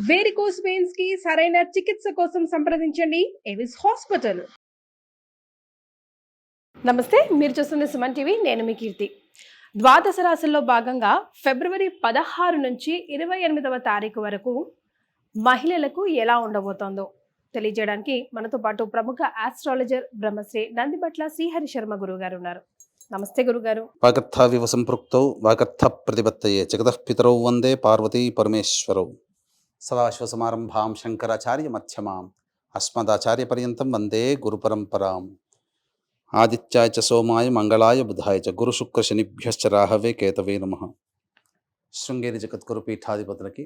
Varicose veins కి సరైన చికిత్స కోసం సంప్రదించండి ఎవిస్ హాస్పిటల్. నమస్తే, మీరు చూస్తుంది సుమన్ టీవీ. నేను మీ కీర్తి. ద్వాదశ రాశుల్లో భాగంగా ఫిబ్రవరి 16 నుంచి 28వ తారీఖు వరకు మహిళలకు ఎలా ఉండబోతోందో తెలియజేయడానికి మనతో పాటు ప్రముఖ ఆస్ట్రాలజర్ బ్రహ్మశ్రీ నందిబట్ల శ్రీహరి శర్మ గురువు గారు ఉన్నారు. నమస్తే గురుగారు. వాగర్థావివ సంపృక్తౌ వాగర్థ ప్రతిపత్తయే జగతః పితరౌ వందే పార్వతీ పరమేశ్వరౌ. సదాశివసమారంభాం శంకరాచార్య మధ్యమాం అస్మదాచార్య పర్యంతం వందే గురు పరంపరాం. ఆదిత్యాయ చ సోమాయ మంగళాయ బుధాయ చ గురు శుక్ర శనిభ్యశ్చ రాహవే కేతవే నమః. శృంగేరి జగద్గురు పీఠాధిపతులకి,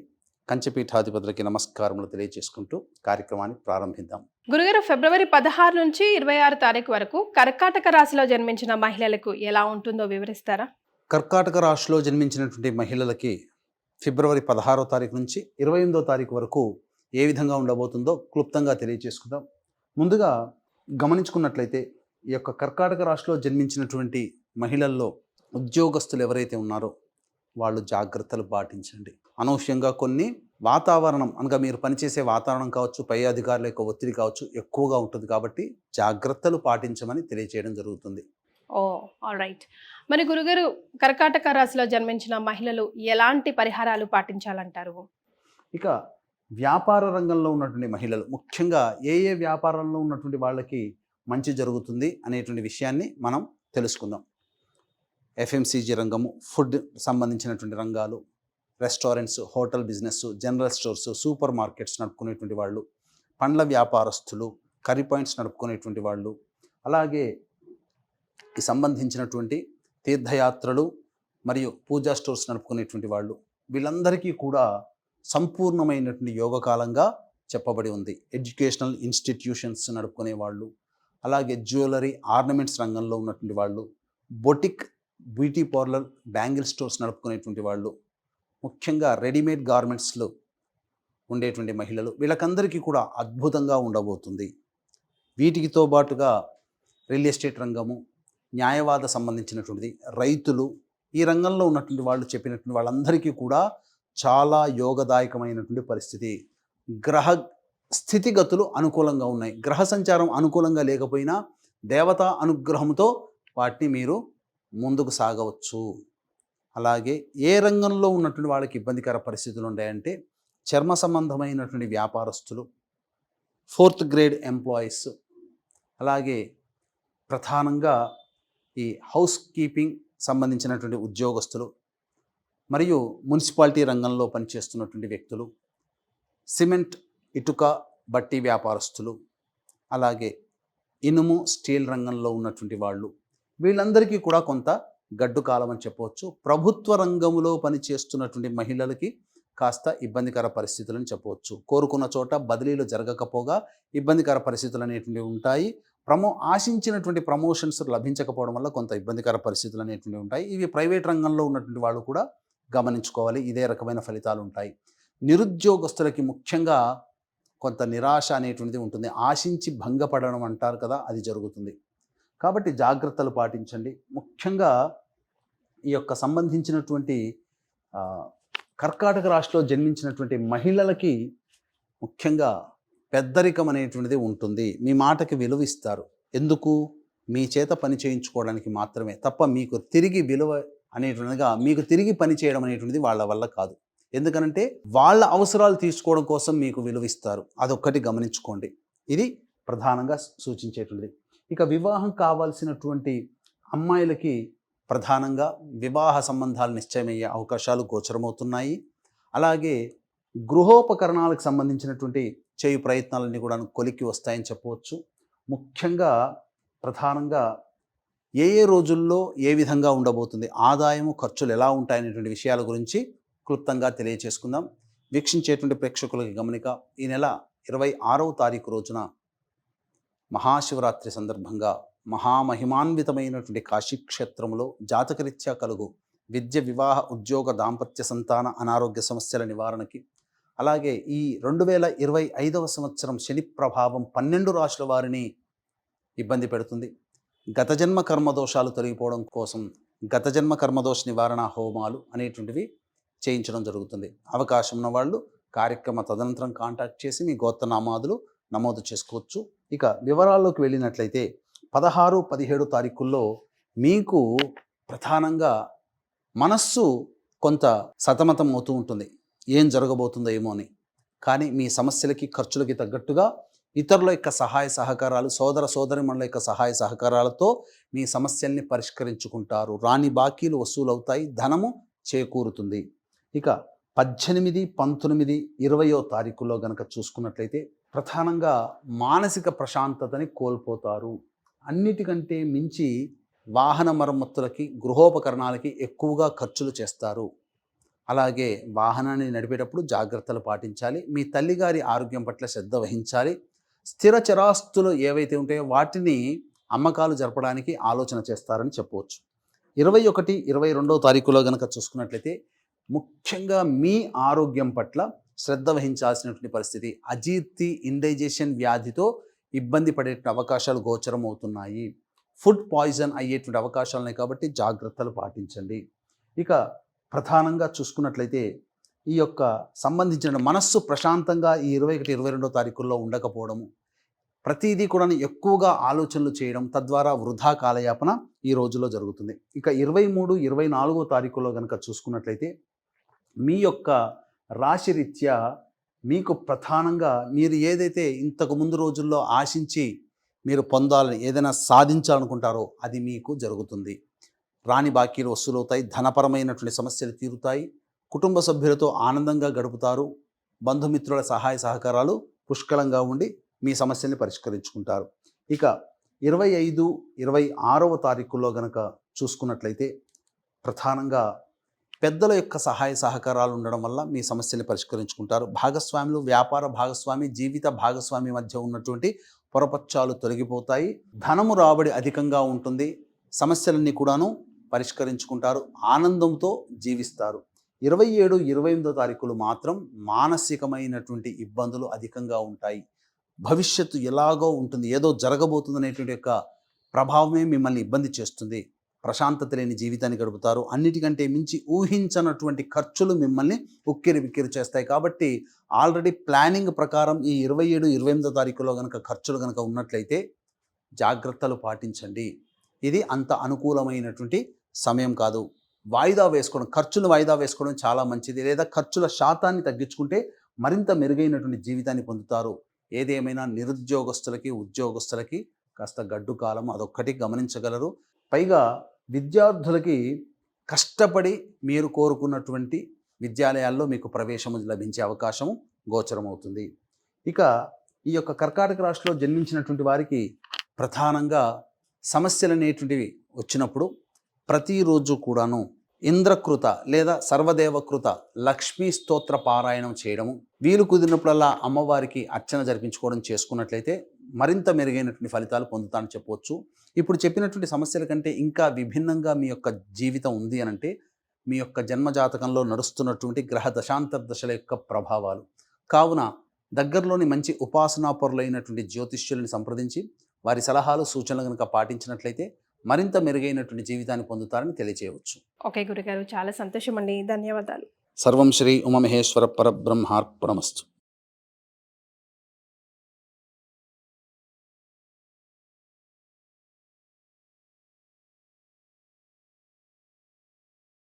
కంచిపీఠాధిపతులకి నమస్కారములు తెలియజేసుకుంటూ కార్యక్రమాన్ని ప్రారంభిద్దాం. గురుగారు, ఫిబ్రవరి 16 నుంచి 26 తారీఖు వరకు కర్కాటక రాశిలో జన్మించిన మహిళలకు ఎలా ఉంటుందో వివరిస్తారా? కర్కాటక రాశిలో జన్మించినటువంటి మహిళలకి ఫిబ్రవరి 16వ తారీఖు నుంచి 28వ తారీఖు వరకు ఏ విధంగా ఉండబోతుందో క్లుప్తంగా తెలియజేసుకుందాం. ముందుగా గమనించుకున్నట్లయితే ఈ యొక్క కర్కాటక రాశిలో జన్మించినటువంటి మహిళల్లో ఉద్యోగస్తులు ఎవరైతే ఉన్నారో వాళ్ళు జాగ్రత్తలు పాటించండి. అనవసరంగా కొన్ని వాతావరణం అనగా మీరు పనిచేసే వాతావరణం కావచ్చు, పై అధికారుల యొక్క ఒత్తిడి కావచ్చు ఎక్కువగా ఉంటుంది కాబట్టి జాగ్రత్తలు పాటించమని తెలియజేయడం జరుగుతుంది. All right. మరి గురుగారు, కర్కాటక రాశిలో జన్మించిన మహిళలు ఎలాంటి పరిహారాలు పాటించాలంటారు? ఇక వ్యాపార రంగంలో ఉన్నటువంటి మహిళలు, ముఖ్యంగా ఏ ఏ వ్యాపారంలో ఉన్నటువంటి వాళ్ళకి మంచి జరుగుతుంది అనేటువంటి విషయాన్ని మనం తెలుసుకుందాం. ఎఫ్ఎంసీజీ రంగము, ఫుడ్ సంబంధించినటువంటి రంగాలు, restaurants, hotel business, general stores, super markets నడుపుకునేటువంటి వాళ్ళు, పండ్ల వ్యాపారస్తులు, కర్రీ పాయింట్స్ నడుపుకునేటువంటి వాళ్ళు, అలాగే ఈ సంబంధించినటువంటి తీర్థయాత్రలు మరియు పూజా స్టోర్స్ నడుపుకునేటువంటి వాళ్ళు, వీళ్ళందరికీ కూడా సంపూర్ణమైనటువంటి యోగకాలంగా చెప్పబడి ఉంది. ఎడ్యుకేషనల్ ఇన్స్టిట్యూషన్స్ నడుపుకునే వాళ్ళు, అలాగే జ్యువెలరీ ఆర్నమెంట్స్ రంగంలో ఉన్నటువంటి వాళ్ళు, boutique, beauty parlour, bangle stores నడుపుకునేటువంటి వాళ్ళు, ముఖ్యంగా రెడీమేడ్ గార్మెంట్స్లో ఉండేటువంటి మహిళలు, వీళ్ళకందరికీ కూడా అద్భుతంగా ఉండబోతుంది. వీటికితో పాటుగా రియల్ ఎస్టేట్ రంగము, న్యాయవాద సంబంధించినటువంటిది, రైతులు, ఈ రంగంలో ఉన్నటువంటి వాళ్ళు చెప్పినటువంటి వాళ్ళందరికీ కూడా చాలా యోగదాయకమైనటువంటి పరిస్థితి. గ్రహ స్థితిగతులు అనుకూలంగా ఉన్నాయి. గ్రహ సంచారం అనుకూలంగా లేకపోయినా దేవతా అనుగ్రహంతో వాటిని మీరు ముందుకు సాగవచ్చు. అలాగే ఏ రంగంలో ఉన్నటువంటి వాళ్ళకి ఇబ్బందికర పరిస్థితులు ఉన్నాయంటే చర్మ సంబంధమైనటువంటి వ్యాపారస్తులు, 4th గ్రేడ్ ఎంప్లాయీస్, అలాగే ప్రధానంగా ఈ హౌస్ కీపింగ్ సంబంధించినటువంటి ఉద్యోగస్తులు, మరియు మున్సిపాలిటీ రంగంలో పనిచేస్తున్నటువంటి వ్యక్తులు, సిమెంట్, ఇటుక, బట్టి వ్యాపారస్తులు, అలాగే ఇనుము, స్టీల్ రంగంలో ఉన్నటువంటి వాళ్ళు, వీళ్ళందరికీ కూడా కొంత గడ్డు కాలం అని చెప్పవచ్చు. ప్రభుత్వ రంగంలో పనిచేస్తున్నటువంటి మహిళలకి కాస్త ఇబ్బందికర పరిస్థితులని చెప్పవచ్చు. కోరుకున్న చోట బదిలీలు జరగకపోగా ఇబ్బందికర పరిస్థితులు అనేటువంటివి ఉంటాయి. ఆశించినటువంటి ప్రమోషన్స్ లభించకపోవడం వల్ల కొంత ఇబ్బందికర పరిస్థితులు అనేటువంటివి ఉంటాయి. ఇవి ప్రైవేట్ రంగంలో ఉన్నటువంటి వాళ్ళు కూడా గమనించుకోవాలి. ఇదే రకమైన ఫలితాలు ఉంటాయి. నిరుద్యోగస్తులకి ముఖ్యంగా కొంత నిరాశ అనేటువంటిది ఉంటుంది. ఆశించి భంగపడడం అంటారు కదా, అది జరుగుతుంది. కాబట్టి జాగ్రత్తలు పాటించండి. ముఖ్యంగా ఈ యొక్క సంబంధించినటువంటి కర్కాటక రాశిలో జన్మించినటువంటి మహిళలకి ముఖ్యంగా పెద్దరికం అనేటువంటిది ఉంటుంది. మీ మాటకి విలువ ఇస్తారు. ఎందుకు? మీ చేత పని చేయించుకోవడానికి మాత్రమే తప్ప మీకు తిరిగి విలువ అనేటువంటిదిగా మీకు తిరిగి పని చేయడం అనేటువంటిది వాళ్ళ వల్ల కాదు. ఎందుకనంటే వాళ్ళ అవసరాలు తీసుకోవడం కోసం మీకు విలువ ఇస్తారు. అదొక్కటి గమనించుకోండి. ఇది ప్రధానంగా సూచించేటువంటిది. ఇక వివాహం కావాల్సినటువంటి అమ్మాయిలకి ప్రధానంగా వివాహ సంబంధాలు నిశ్చయమయ్యే అవకాశాలు గోచరమవుతున్నాయి. అలాగే గృహోపకరణాలకు సంబంధించినటువంటి చేయు ప్రయత్నాలన్నీ కూడా కొలిక్కి వస్తాయని చెప్పవచ్చు. ముఖ్యంగా ప్రధానంగా ఏ ఏ రోజుల్లో ఏ విధంగా ఉండబోతుంది, ఆదాయము, ఖర్చులు ఎలా ఉంటాయనేటువంటి విషయాల గురించి క్లుప్తంగా తెలియచేసుకుందాం. వీక్షించేటువంటి ప్రేక్షకులకి గమనిక, ఈ నెల 26వ తారీఖు రోజున మహాశివరాత్రి సందర్భంగా మహామహిమాన్వితమైనటువంటి కాశీక్షేత్రంలో జాతకరీత్యా కలుగు విద్య, వివాహ, ఉద్యోగ, దాంపత్య, సంతాన, అనారోగ్య సమస్యల నివారణకి, అలాగే ఈ 2025వ సంవత్సరం శని ప్రభావం 12 రాశుల వారిని ఇబ్బంది పెడుతుంది. గత జన్మ కర్మదోషాలు తొలగిపోవడం కోసం గత జన్మ కర్మదోష నివారణ హోమాలు అనేటువంటివి చేయించడం జరుగుతుంది. అవకాశం ఉన్న వాళ్ళు కార్యక్రమ తదనంతరం కాంటాక్ట్ చేసి మీ గోత్రనామాదులు నమోదు చేసుకోవచ్చు. ఇక వివరాల్లోకి వెళ్ళినట్లయితే 16, 17 తారీఖుల్లో మీకు ప్రధానంగా మనస్సు కొంత సతమతం అవుతూ ఉంటుంది, ఏం జరగబోతుందో ఏమో అని. కానీ మీ సమస్యలకి ఖర్చులకి తగ్గట్టుగా ఇతరుల యొక్క సహాయ సహకారాలు, సోదర సోదరిమణుల యొక్క సహాయ సహకారాలతో మీ సమస్యల్ని పరిష్కరించుకుంటారు. రాని బాకీలు వసూలవుతాయి, ధనము చేకూరుతుంది. ఇక 18, 19, 20 తారీఖుల్లో గనక చూసుకున్నట్లయితే ప్రధానంగా మానసిక ప్రశాంతతని కోల్పోతారు. అన్నిటికంటే మించి వాహన మరమ్మతులకి, గృహోపకరణాలకి ఎక్కువగా ఖర్చులు చేస్తారు. అలాగే వాహనాన్ని నడిపేటప్పుడు జాగ్రత్తలు పాటించాలి. మీ తల్లిగారి ఆరోగ్యం పట్ల శ్రద్ధ వహించాలి. స్థిర చరాస్తులు ఏవైతే ఉంటాయో వాటిని అమ్మకాలు జరపడానికి ఆలోచన చేస్తారని చెప్పవచ్చు. 21, 22 తారీఖులో గనక చూసుకున్నట్లయితే ముఖ్యంగా మీ ఆరోగ్యం పట్ల శ్రద్ధ వహించాల్సినటువంటి పరిస్థితి. అజీర్తి, ఇండైజెషన్ వ్యాధితో ఇబ్బంది పడే అవకాశాలు గోచరం అవుతున్నాయి. ఫుడ్ పాయిజన్ అయ్యేటువంటి అవకాశాలు ఉన్నాయి కాబట్టి జాగ్రత్తలు పాటించండి. ఇక ప్రధానంగా చూసుకున్నట్లయితే ఈ యొక్క సంబంధించిన మనస్సు ప్రశాంతంగా ఈ 21, 22 తారీఖుల్లో ఉండకపోవడము, ప్రతిదీ కూడా ఎక్కువగా ఆలోచనలు చేయడం, తద్వారా వృధా కాలయాపన ఈ రోజులో జరుగుతుంది. ఇక 23, 24 తారీఖుల్లో కనుక చూసుకున్నట్లయితే మీ యొక్క రాశి రీత్యా మీకు ప్రధానంగా మీరు ఏదైతే ఇంతకు ముందు రోజుల్లో ఆశించి మీరు పొందాలని, ఏదైనా సాధించాలనుకుంటారో అది మీకు జరుగుతుంది. రాని బాకీలు వసూలవుతాయి, ధనపరమైనటువంటి సమస్యలు తీరుతాయి, కుటుంబ సభ్యులతో ఆనందంగా గడుపుతారు, బంధుమిత్రుల సహాయ సహకారాలు పుష్కలంగా ఉండి మీ సమస్యల్ని పరిష్కరించుకుంటారు. ఇక 25, 26 తారీఖుల్లో గనక చూసుకున్నట్లయితే ప్రధానంగా పెద్దల యొక్క సహాయ సహకారాలు ఉండడం వల్ల మీ సమస్యల్ని పరిష్కరించుకుంటారు. భాగస్వాములు, వ్యాపార భాగస్వామి, జీవిత భాగస్వామి మధ్య ఉన్నటువంటి పొరపచ్చాలు తొలగిపోతాయి. ధనము రాబడి అధికంగా ఉంటుంది. సమస్యలన్నీ కూడాను పరిష్కరించుకుంటారు, ఆనందంతో జీవిస్తారు. 27, 28 తారీఖులు మాత్రం మానసికమైనటువంటి ఇబ్బందులు అధికంగా ఉంటాయి. భవిష్యత్తు ఎలాగో ఉంటుంది, ఏదో జరగబోతుంది అనేటువంటి యొక్క ప్రభావమే మిమ్మల్ని ఇబ్బంది చేస్తుంది. ప్రశాంతత లేని జీవితాన్ని గడుపుతారు. అన్నిటికంటే మించి ఊహించనటువంటి ఖర్చులు మిమ్మల్ని ఉక్కిరి బిక్కిరి చేస్తాయి. కాబట్టి ఆల్రెడీ ప్లానింగ్ ప్రకారం ఈ 27, 28 తారీఖులో కనుక ఖర్చులు కనుక ఉన్నట్లయితే జాగ్రత్తలు పాటించండి. ఇది అంత అనుకూలమైనటువంటి సమయం కాదు. వాయిదా వేసుకోవడం, ఖర్చులు వాయిదా వేసుకోవడం చాలా మంచిది. లేదా ఖర్చుల శాతాన్ని తగ్గించుకుంటే మరింత మెరుగైనటువంటి జీవితాన్ని పొందుతారు. ఏదేమైనా నిరుద్యోగస్తులకి, ఉద్యోగస్తులకి కాస్త గడ్డు కాలం అదొక్కటి గమనించగలరు. పైగా విద్యార్థులకి కష్టపడి మీరు కోరుకున్నటువంటి విద్యాలయాల్లో మీకు ప్రవేశం లభించే అవకాశం గోచరమవుతుంది. ఇక ఈ యొక్క కర్కాటక రాశిలో జన్మించినటువంటి వారికి ప్రధానంగా సమస్యలు అనేటువంటివి వచ్చినప్పుడు ప్రతిరోజు కూడాను ఇంద్రకృత లేదా సర్వదేవకృత లక్ష్మీ స్తోత్ర పారాయణం చేయడము, వీలు కుదిరినప్పుడల్లా అమ్మవారికి అర్చన జరిపించుకోవడం చేసుకున్నట్లయితే మరింత మెరుగైనటువంటి ఫలితాలు పొందుతానని చెప్పవచ్చు. ఇప్పుడు చెప్పినటువంటి సమస్యల కంటే ఇంకా విభిన్నంగా మీ యొక్క జీవితం ఉంది అనంటే మీ యొక్క జన్మజాతకంలో నడుస్తున్నటువంటి గ్రహ దశాంతర దశల యొక్క ప్రభావాలు. కావున దగ్గరలోని మంచి ఉపాసనాపరులైనటువంటి జ్యోతిష్యులను సంప్రదించి వారి సలహాలు, సూచనలు కనుక పాటించినట్లయితే మరింత మెరుగైనటువంటి జీవితాన్ని పొందుతారని తెలియజేయవచ్చు. ఓకే గురుగారు, చాలా సంతోషం అండి, ధన్యవాదాలు. సర్వం శ్రీ ఉమామహేశ్వర పరబ్రహ్మార్పణమస్తు.